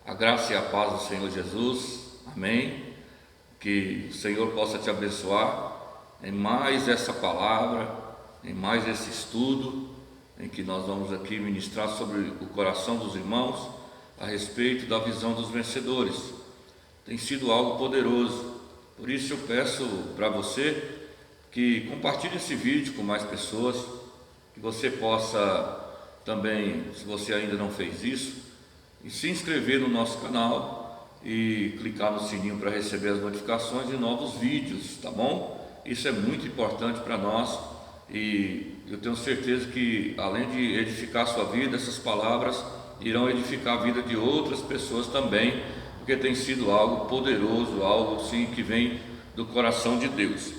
A graça e a paz do Senhor Jesus, amém. Que o Senhor possa te abençoar em mais essa palavra, em mais esse estudo, em que nós vamos aqui ministrar sobre o coração dos irmãos a respeito da visão dos vencedores. Tem sido algo poderoso, por isso eu peço para você que compartilhe esse vídeo com mais pessoas, que você possa também, se você ainda não fez isso, e se inscrever no nosso canal e clicar no sininho para receber as notificações de novos vídeos, tá bom? Isso é muito importante para nós e eu tenho certeza que, além de edificar a sua vida, essas palavras irão edificar a vida de outras pessoas também, porque tem sido algo poderoso, algo sim que vem do coração de Deus.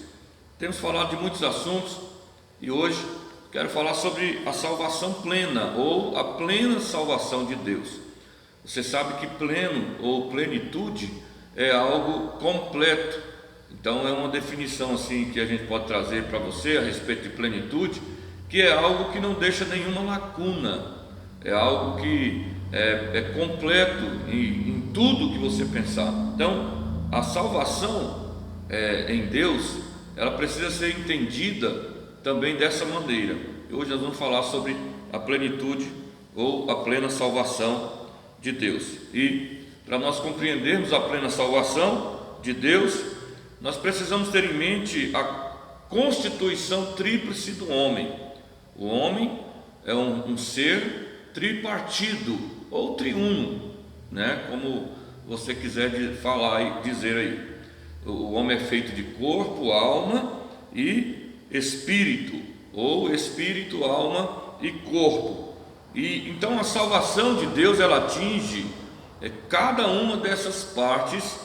Temos falado de muitos assuntos e hoje quero falar sobre a salvação plena ou a plena salvação de Deus. Você sabe que pleno ou plenitude é algo completo. Então é uma definição assim que a gente pode trazer para você a respeito de plenitude, que é algo que não deixa nenhuma lacuna, é algo que é completo em tudo que você pensar. Então a salvação em Deus, ela precisa ser entendida também dessa maneira. E hoje nós vamos falar sobre a plenitude ou a plena salvação de Deus. E para nós compreendermos a plena salvação de Deus, nós precisamos ter em mente a constituição tríplice do homem. O homem é um ser tripartido ou triuno, né? Como você quiser falar e dizer aí. O homem é feito de corpo, alma e espírito, ou espírito, alma e corpo. E então a salvação de Deus, ela atinge cada uma dessas partes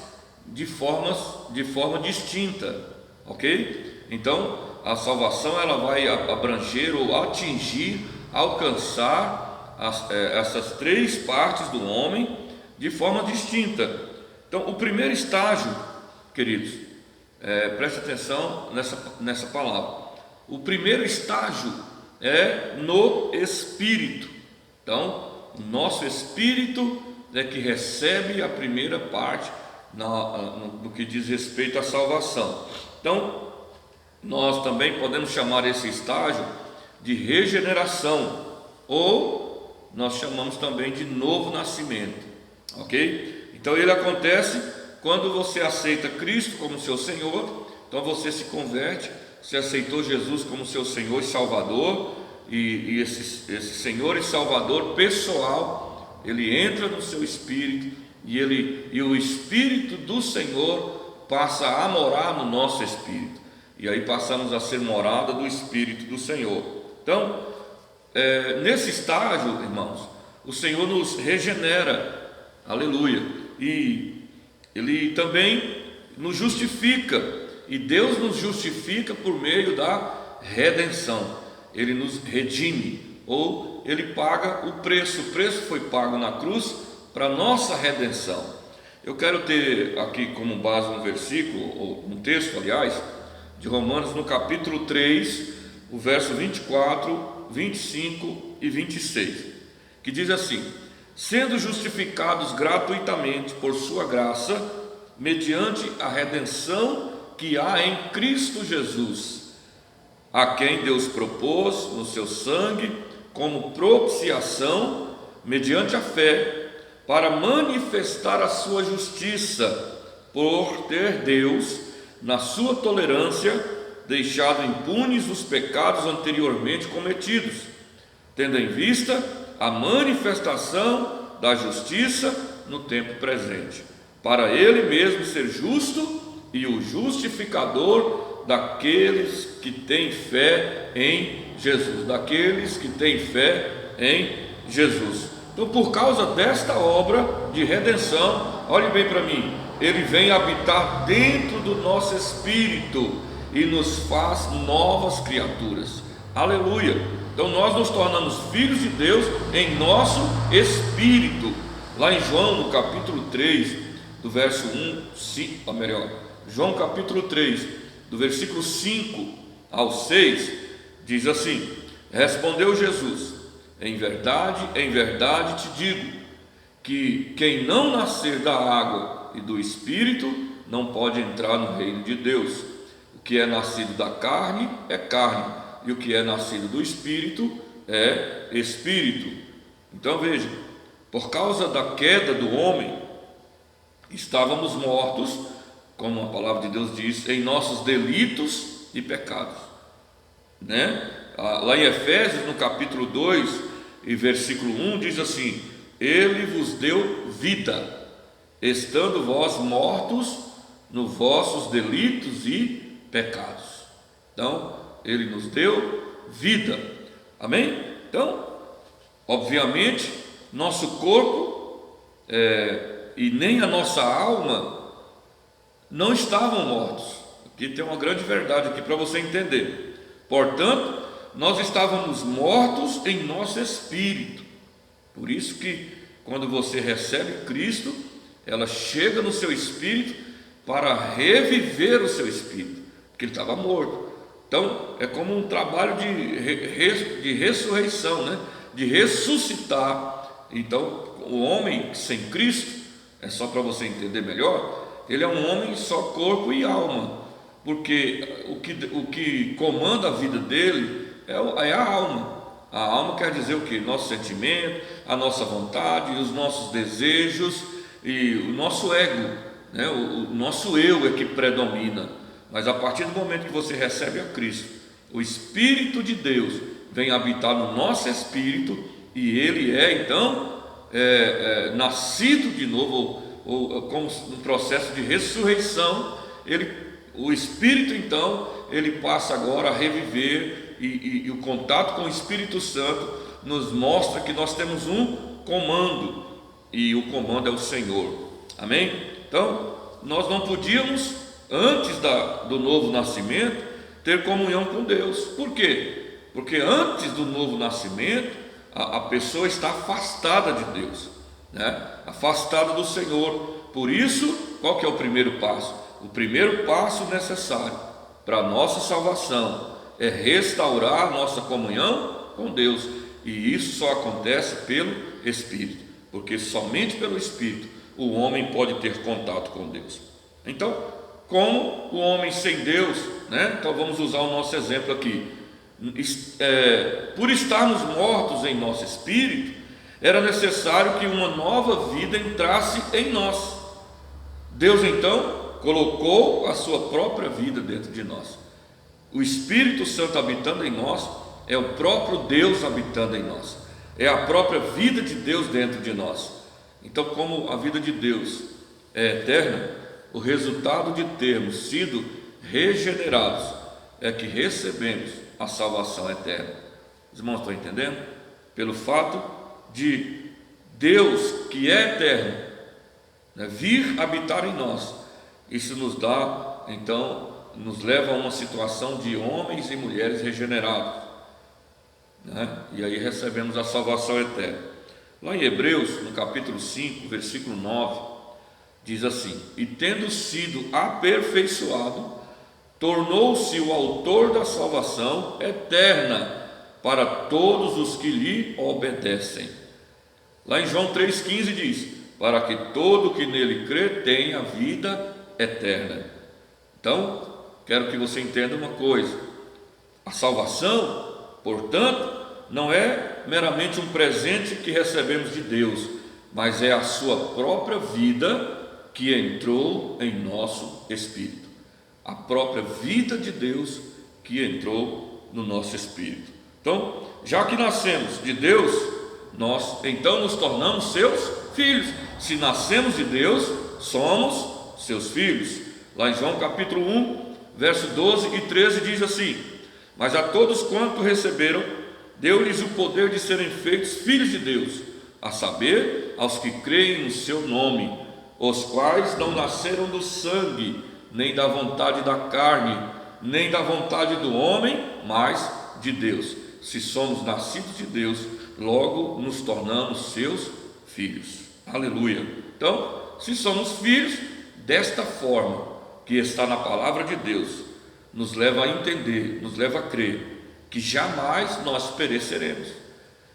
de forma distinta, ok? Então a salvação, ela vai abranger ou atingir, alcançar essas três partes do homem de forma distinta. Então o primeiro estágio, queridos, preste atenção nessa palavra. O primeiro estágio é no espírito. Então, o nosso espírito é que recebe a primeira parte no que diz respeito à salvação. Então, nós também podemos chamar esse estágio de regeneração, ou nós chamamos também de novo nascimento, ok? Então, ele acontece quando você aceita Cristo como seu Senhor. Então, você se converte, você aceitou Jesus como seu Senhor e Salvador. E esse Senhor e Salvador pessoal, ele entra no seu espírito e o Espírito do Senhor passa a morar no nosso espírito, e aí passamos a ser morada do Espírito do Senhor. Então, nesse estágio, irmãos, o Senhor nos regenera, aleluia, e Ele também nos justifica, e Deus nos justifica por meio da redenção. Ele nos redime, ou Ele paga o preço foi pago na cruz para nossa redenção. Eu quero ter aqui como base um versículo, ou um texto, aliás, de Romanos, no capítulo 3, o verso 24, 25 e 26, que diz assim: sendo justificados gratuitamente por sua graça, mediante a redenção que há em Cristo Jesus, a quem Deus propôs no seu sangue como propiciação mediante a fé, para manifestar a sua justiça, por ter Deus, na sua tolerância, deixado impunes os pecados anteriormente cometidos, tendo em vista a manifestação da justiça no tempo presente, para Ele mesmo ser justo e o justificador daqueles que têm fé em Jesus, daqueles que têm fé em Jesus. Então, por causa desta obra de redenção, olhe bem para mim, Ele vem habitar dentro do nosso espírito e nos faz novas criaturas, aleluia. Então nós nos tornamos filhos de Deus em nosso espírito. Lá em João, no capítulo 3, do verso 1, João capítulo 3, do versículo 5 ao 6, diz assim: respondeu Jesus: em verdade te digo, que quem não nascer da água e do Espírito não pode entrar no reino de Deus. O que é nascido da carne é carne, e o que é nascido do Espírito é Espírito. Então veja, por causa da queda do homem, estávamos mortos, como a palavra de Deus diz, em nossos delitos e pecados, né? Lá em Efésios, no capítulo 2 e versículo 1, diz assim: Ele vos deu vida, estando vós mortos nos vossos delitos e pecados. Então, Ele nos deu vida, amém? Então, obviamente, nosso corpo e nem a nossa alma não estavam mortos. Aqui tem uma grande verdade aqui para você entender. Portanto, nós estávamos mortos em nosso espírito. Por isso que quando você recebe Cristo, ela chega no seu espírito para reviver o seu espírito, porque ele estava morto. Então é como um trabalho de ressurreição, né? De ressuscitar. Então o homem sem Cristo, é só para você entender melhor, ele é um homem só corpo e alma, porque o que comanda a vida dele é a alma. A alma quer dizer o que? Nosso sentimento, a nossa vontade, os nossos desejos e o nosso ego, né? O nosso eu é que predomina. Mas a partir do momento que você recebe a Cristo, o Espírito de Deus vem habitar no nosso espírito, e ele é então nascido de novo, ou como no processo de ressurreição. O Espírito então ele passa agora a reviver, e o contato com o Espírito Santo nos mostra que nós temos um comando, e o comando é o Senhor, amém? Então nós não podíamos, antes do novo nascimento, ter comunhão com Deus. Por quê? Porque antes do novo nascimento, a pessoa está afastada de Deus, né? Afastada do Senhor. Por isso, qual que é o primeiro passo? O primeiro passo necessário para a nossa salvação é restaurar a nossa comunhão com Deus, e isso só acontece pelo Espírito, porque somente pelo Espírito o homem pode ter contato com Deus. Então, como o homem sem Deus, né? Então vamos usar o nosso exemplo aqui. Por estarmos mortos em nosso espírito, era necessário que uma nova vida entrasse em nós. Deus então colocou a sua própria vida dentro de nós. O Espírito Santo habitando em nós é o próprio Deus habitando em nós, é a própria vida de Deus dentro de nós. Então, como a vida de Deus é eterna, o resultado de termos sido regenerados é que recebemos a salvação eterna. Os irmãos estão entendendo? Pelo fato de Deus, que é eterno, né, vir habitar em nós, isso nos dá, então, nos leva a uma situação de homens e mulheres regenerados, né? E aí recebemos a salvação eterna. Lá em Hebreus, no capítulo 5, versículo 9, diz assim: E tendo sido aperfeiçoado, tornou-se o autor da salvação eterna para todos os que lhe obedecem. Lá em João 3,15 diz: Para que todo que nele crê tenha vida eterna. Então, quero que você entenda uma coisa: a salvação, portanto, não é meramente um presente que recebemos de Deus, mas é a sua própria vida que entrou em nosso espírito, a própria vida de Deus que entrou no nosso espírito. Então, já que nascemos de Deus, nós então nos tornamos seus filhos. Se nascemos de Deus, somos seus filhos. Lá em João capítulo 1, verso 12 e 13 diz assim: Mas a todos quanto receberam, deu-lhes o poder de serem feitos filhos de Deus, a saber, aos que creem no seu nome, os quais não nasceram do sangue, nem da vontade da carne, nem da vontade do homem, mas de Deus. Se somos nascidos de Deus, logo nos tornamos seus filhos. Aleluia. Então, se somos filhos, desta forma que está na palavra de Deus, nos leva a entender, nos leva a crer que jamais nós pereceremos.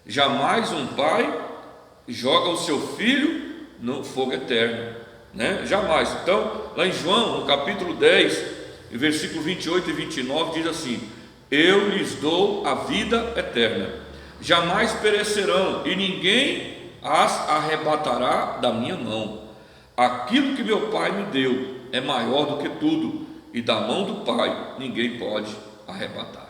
Jamais um pai joga o seu filho no fogo eterno, né? Jamais. Então, lá em João, no capítulo 10, versículo 28 e 29, diz assim: eu lhes dou a vida eterna, jamais perecerão, e ninguém as arrebatará da minha mão. Aquilo que meu Pai me deu é maior do que tudo, e da mão do Pai ninguém pode arrebatar.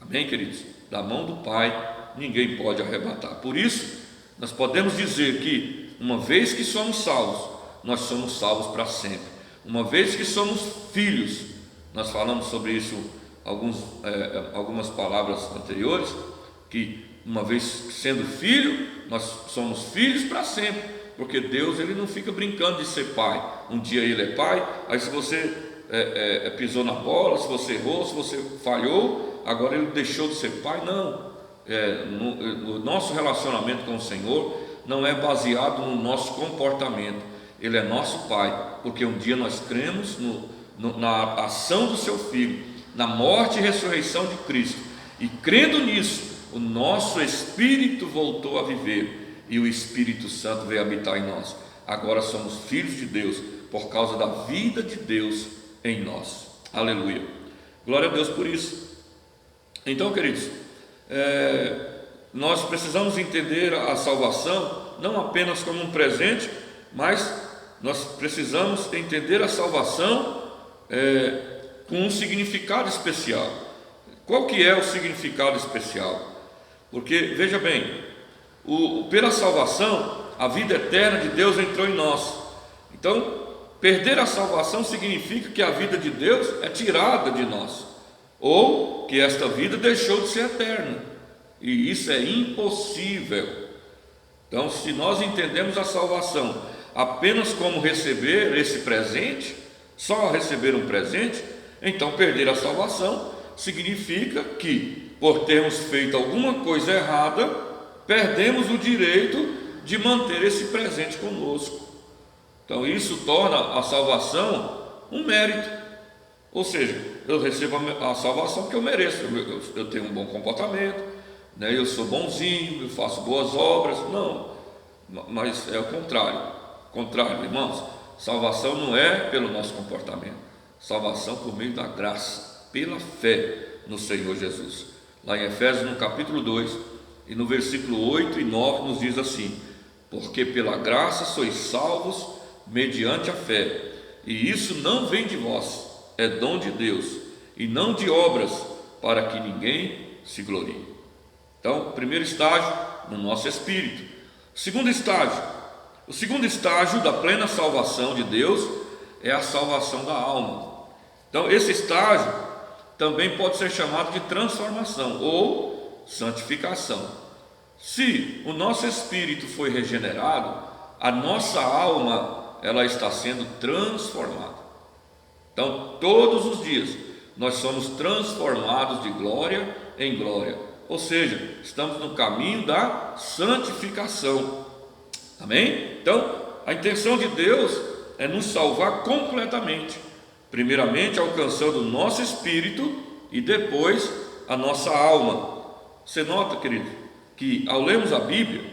Amém, queridos? Da mão do Pai ninguém pode arrebatar. Por isso, nós podemos dizer que, uma vez que somos salvos, nós somos salvos para sempre. Uma vez que somos filhos, nós falamos sobre isso algumas palavras anteriores, que uma vez sendo filho, nós somos filhos para sempre, porque Deus, ele não fica brincando de ser pai. Um dia ele é pai, aí se você pisou na bola, se você errou, se você falhou, agora ele deixou de ser pai. Não, o nosso relacionamento com o Senhor não é baseado no nosso comportamento. Ele é nosso pai, porque um dia nós cremos na ação do seu Filho, na morte e ressurreição de Cristo, e crendo nisso, o nosso espírito voltou a viver, e o Espírito Santo veio habitar em nós. Agora somos filhos de Deus, por causa da vida de Deus em nós. Aleluia, glória a Deus por isso. Então, queridos, nós precisamos entender a salvação não apenas como um presente, mas nós precisamos entender a salvação com um significado especial. Qual que é o significado especial? Porque, veja bem, pela salvação, a vida eterna de Deus entrou em nós. Então, perder a salvação significa que a vida de Deus é tirada de nós, ou que esta vida deixou de ser eterna, e isso é impossível. Então, se nós entendemos a salvação apenas como receber esse presente, só receber um presente, então perder a salvação significa que, por termos feito alguma coisa errada, perdemos o direito de manter esse presente conosco. Então isso torna a salvação um mérito, ou seja, eu recebo a salvação porque eu mereço, eu tenho um bom comportamento, né? Eu sou bonzinho, eu faço boas obras. Não, mas é o contrário, irmãos. Salvação não é pelo nosso comportamento, salvação por meio da graça, pela fé no Senhor Jesus. Lá em Efésios, no capítulo 2, e no versículo 8 e 9, nos diz assim: porque pela graça sois salvos mediante a fé, e isso não vem de vós, é dom de Deus, e não de obras, para que ninguém se glorie. Então, primeiro estágio, no nosso espírito. O segundo estágio da plena salvação de Deus é a salvação da alma. Então, esse estágio também pode ser chamado de transformação ou santificação. Se o nosso espírito foi regenerado, a nossa alma, ela está sendo transformada. Então, todos os dias nós somos transformados de glória em glória, ou seja, estamos no caminho da santificação. Amém? Então, a intenção de Deus é nos salvar completamente, primeiramente alcançando o nosso espírito e depois a nossa alma. Você nota, querido, que ao lermos a Bíblia,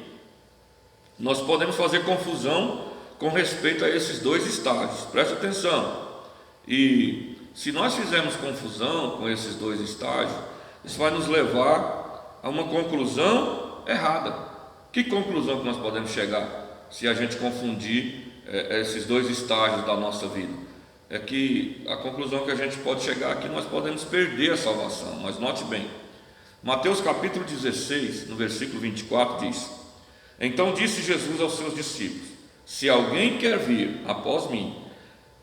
nós podemos fazer confusão com respeito a esses dois estágios. Preste atenção. E se nós fizermos confusão com esses dois estágios, isso vai nos levar a uma conclusão errada. Que conclusão que nós podemos chegar se a gente confundir esses dois estágios da nossa vida? É que a conclusão que a gente pode chegar é que nós podemos perder a salvação. Mas note bem, Mateus capítulo 16, no versículo 24 diz: então disse Jesus aos seus discípulos: se alguém quer vir após mim,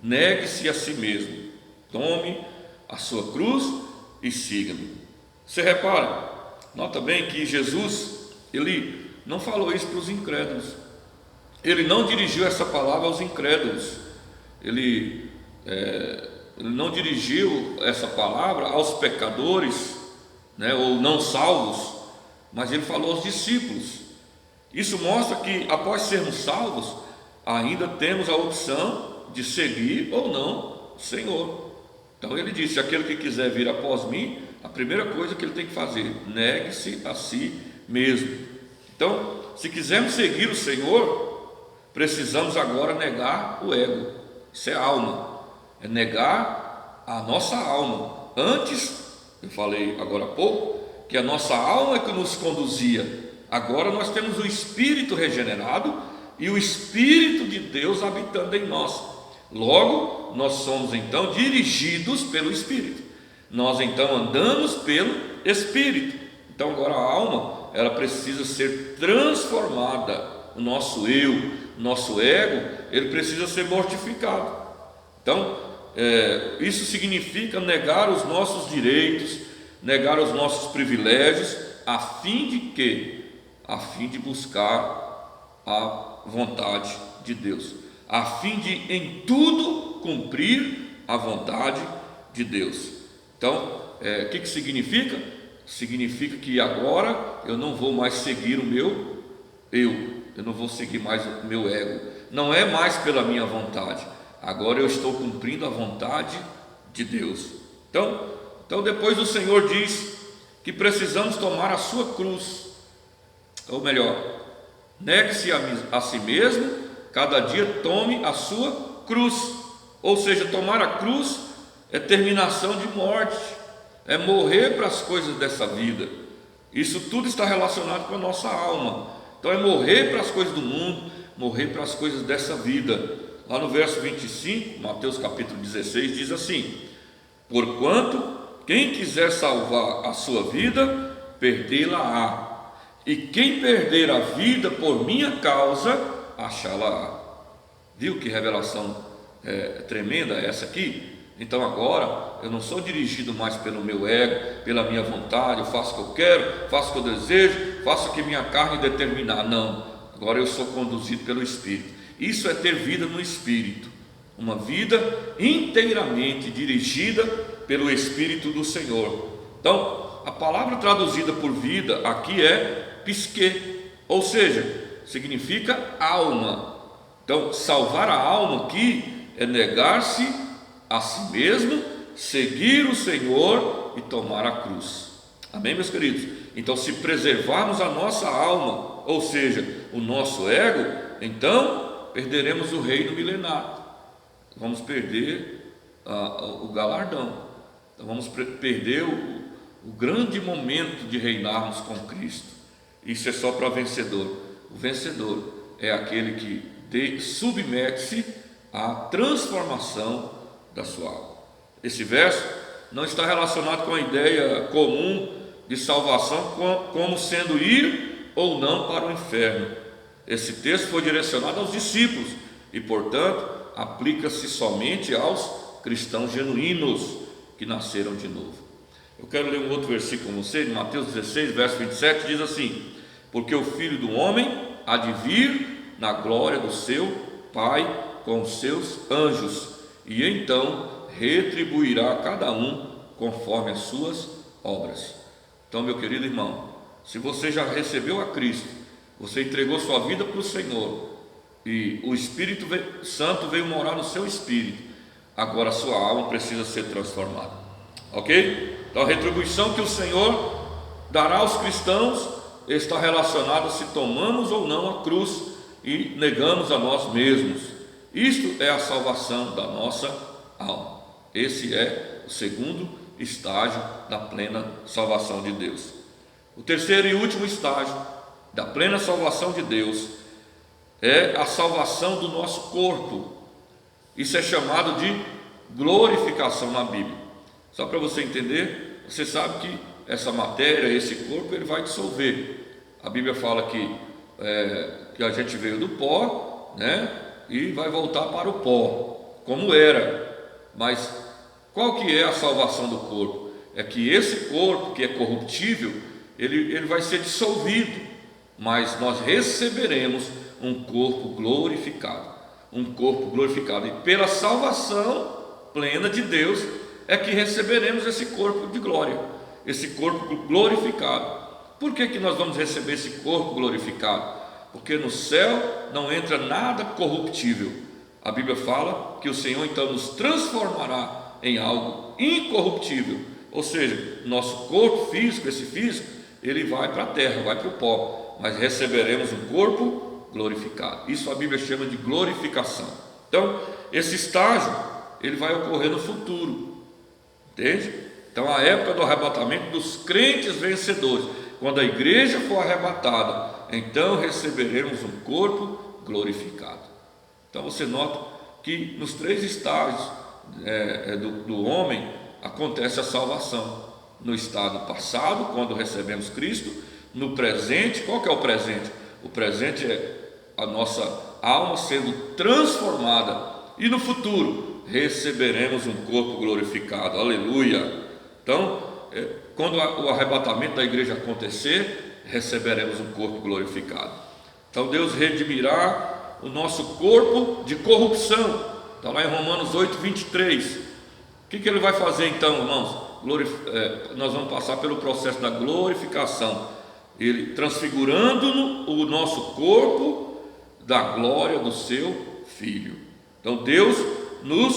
negue-se a si mesmo, tome a sua cruz e siga-me. Você repara, nota bem que Jesus, ele não falou isso para os incrédulos, ele não dirigiu essa palavra aos incrédulos, ele não dirigiu essa palavra aos pecadores, né, ou não salvos, mas ele falou aos discípulos. Isso mostra que após sermos salvos, ainda temos a opção de seguir ou não o Senhor. Então ele disse: aquele que quiser vir após mim, a primeira coisa que ele tem que fazer, negue-se a si mesmo. Então, se quisermos seguir o Senhor, precisamos agora negar o ego. Isso é alma, é negar a nossa alma. Antes, eu falei agora há pouco, que a nossa alma é que nos conduzia. Agora nós temos o Espírito regenerado e o Espírito de Deus habitando em nós. Logo, nós somos então dirigidos pelo Espírito. Nós então andamos pelo Espírito. Então agora a alma, ela precisa ser transformada. O nosso eu, nosso ego, ele precisa ser mortificado. Então, isso significa negar os nossos direitos, negar os nossos privilégios, a fim de quê? A fim de buscar a vontade de Deus, a fim de em tudo cumprir a vontade de Deus. Então, o que significa? Significa que agora eu não vou mais seguir o meu eu não vou seguir mais o meu ego, não é mais pela minha vontade, agora eu estou cumprindo a vontade de Deus. Então depois o Senhor diz que precisamos tomar a sua cruz, ou melhor, negue-se a si mesmo, cada dia tome a sua cruz. Ou seja, tomar a cruz é terminação de morte, é morrer para as coisas dessa vida. Isso tudo está relacionado com a nossa alma. Então é morrer para as coisas do mundo, morrer para as coisas dessa vida. Lá no verso 25, Mateus capítulo 16, diz assim: porquanto quem quiser salvar a sua vida, perdê-la-á, e quem perder a vida por minha causa, achá-la-á. Viu que revelação tremenda é essa aqui? Então agora eu não sou dirigido mais pelo meu ego, pela minha vontade, eu faço o que eu quero, faço o que eu desejo, faço o que minha carne determinar. Não, agora eu sou conduzido pelo Espírito. Isso é ter vida no Espírito, uma vida inteiramente dirigida pelo Espírito do Senhor. Então, a palavra traduzida por vida aqui é psique, ou seja, significa alma. Então, salvar a alma aqui é negar-se a si mesmo, seguir o Senhor e tomar a cruz. Amém, meus queridos? Então, se preservarmos a nossa alma, ou seja, o nosso ego, então perderemos o reino milenar, vamos perder o galardão, então vamos perder o grande momento de reinarmos com Cristo. Isso é só para vencedor. O vencedor é aquele que submete-se à transformação da sua alma. Esse verso não está relacionado com a ideia comum de salvação como sendo ir ou não para o inferno. Esse texto foi direcionado aos discípulos e, portanto, aplica-se somente aos cristãos genuínos que nasceram de novo. Eu quero ler um outro versículo com você, em Mateus 16, verso 27, diz assim: porque o Filho do Homem há de vir na glória do seu Pai com os seus anjos, e então retribuirá a cada um conforme as suas obras. Então, meu querido irmão, se você já recebeu a Cristo, você entregou sua vida para o Senhor, e o Espírito Santo veio morar no seu espírito, agora a sua alma precisa ser transformada, ok? Então a retribuição que o Senhor dará aos cristãos está relacionada se tomamos ou não a cruz e negamos a nós mesmos. Isto é a salvação da nossa alma. Esse é o segundo estágio da plena salvação de Deus. O terceiro e último estágio da plena salvação de Deus é a salvação do nosso corpo. Isso é chamado de glorificação na Bíblia. Só para você entender, você sabe que essa matéria, esse corpo, ele vai dissolver. A Bíblia fala que a gente veio do pó, né, e vai voltar para o pó, como era. Mas qual que é a salvação do corpo? É que esse corpo que é corruptível, ele vai ser dissolvido, mas nós receberemos um corpo glorificado, e pela salvação plena de Deus é que receberemos esse corpo de glória, esse corpo glorificado. Por que nós vamos receber esse corpo glorificado? Porque no céu não entra nada corruptível. A Bíblia fala que o Senhor então nos transformará em algo incorruptível, ou seja, nosso corpo físico, esse físico, ele vai para a terra, vai para o pó, pó, mas receberemos um corpo glorificado. Isso a Bíblia chama de glorificação. Então, esse estágio, ele vai ocorrer no futuro, entende? Então, a época do arrebatamento dos crentes vencedores, quando a igreja for arrebatada, então receberemos um corpo glorificado. Então, você nota que nos 3 estágios do homem acontece a salvação. No estado passado, quando recebemos Cristo. No presente, qual que é o presente? O presente é a nossa alma sendo transformada. E no futuro, receberemos um corpo glorificado. Aleluia! Então, quando o arrebatamento da igreja acontecer, receberemos um corpo glorificado. Então, Deus redimirá o nosso corpo de corrupção. Está lá em Romanos 8, 23. O que Ele vai fazer então, irmãos? Nós vamos passar pelo processo da glorificação, Ele transfigurando o nosso corpo da glória do seu Filho. Então Deus nos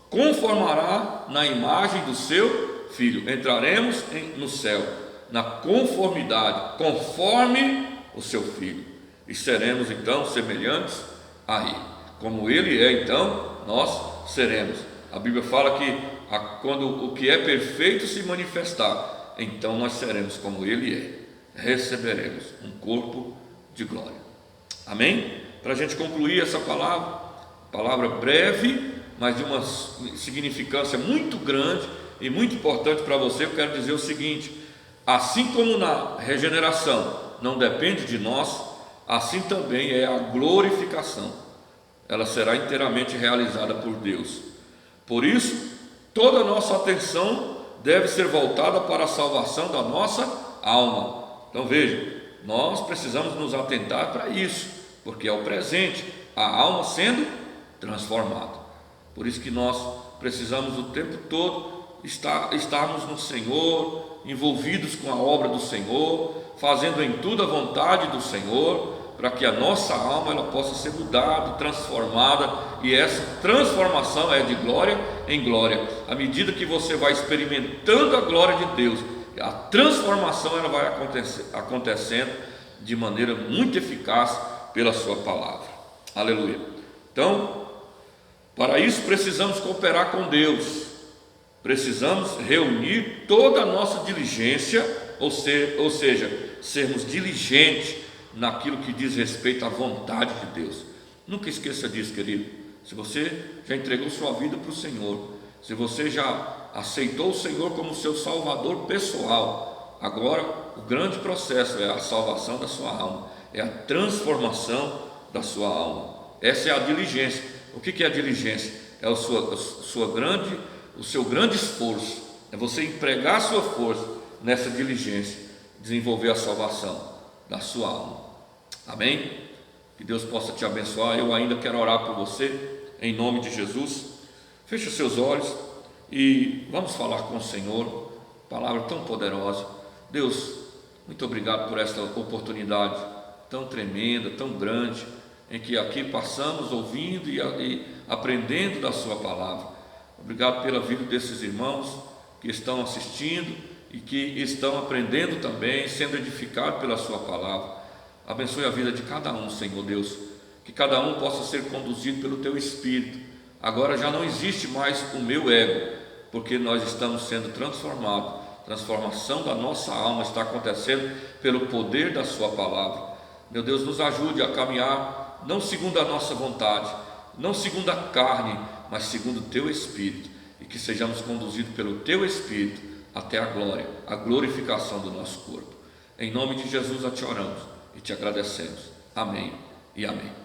conformará na imagem do seu Filho. Entraremos no céu na conformidade, conforme o seu Filho, e seremos então semelhantes a Ele. Como Ele é, então nós seremos. A Bíblia fala que quando o que é perfeito se manifestar, então nós seremos como Ele é, receberemos um corpo de glória. Amém? Para a gente concluir essa palavra breve, mas de uma significância muito grande e muito importante para você, eu quero dizer o seguinte: assim como na regeneração não depende de nós, assim também é a glorificação. Ela será inteiramente realizada por Deus. Por isso, toda a nossa atenção deve ser voltada para a salvação da nossa alma. Então veja, nós precisamos nos atentar para isso, porque é o presente, a alma sendo transformada. Por isso que nós precisamos o tempo todo estarmos no Senhor, envolvidos com a obra do Senhor, fazendo em tudo a vontade do Senhor, para que a nossa alma ela possa ser mudada, transformada, e essa transformação é de glória em glória. À medida que você vai experimentando a glória de Deus, a transformação ela vai acontecendo de maneira muito eficaz pela sua palavra. Aleluia. Então, para isso precisamos cooperar com Deus, precisamos reunir toda a nossa diligência, ou seja, sermos diligentes naquilo que diz respeito à vontade de Deus. Nunca esqueça disso, querido. Se você já entregou sua vida para o Senhor, se você já aceitou o Senhor como seu salvador pessoal, agora o grande processo é a salvação da sua alma, é a transformação da sua alma. Essa é a diligência. O que é a diligência? É o seu grande esforço, é você empregar a sua força nessa diligência, desenvolver a salvação da sua alma. Amém? Que Deus possa te abençoar. Eu ainda quero orar por você, em nome de Jesus. Feche os seus olhos e vamos falar com o Senhor. Palavra tão poderosa. Deus, muito obrigado por esta oportunidade tão tremenda, tão grande, em que aqui passamos ouvindo e aprendendo da sua palavra. Obrigado pela vida desses irmãos que estão assistindo e que estão aprendendo também, sendo edificados pela sua palavra. Abençoe a vida de cada um, Senhor Deus, que cada um possa ser conduzido pelo Teu Espírito. Agora já não existe mais o meu ego, porque nós estamos sendo transformados. Transformação da nossa alma está acontecendo pelo poder da Sua palavra. Meu Deus, nos ajude a caminhar não segundo a nossa vontade, não segundo a carne, mas segundo o Teu Espírito, e que sejamos conduzidos pelo Teu Espírito até a glória, a glorificação do nosso corpo. Em nome de Jesus a Te oramos e te agradecemos. Amém e amém.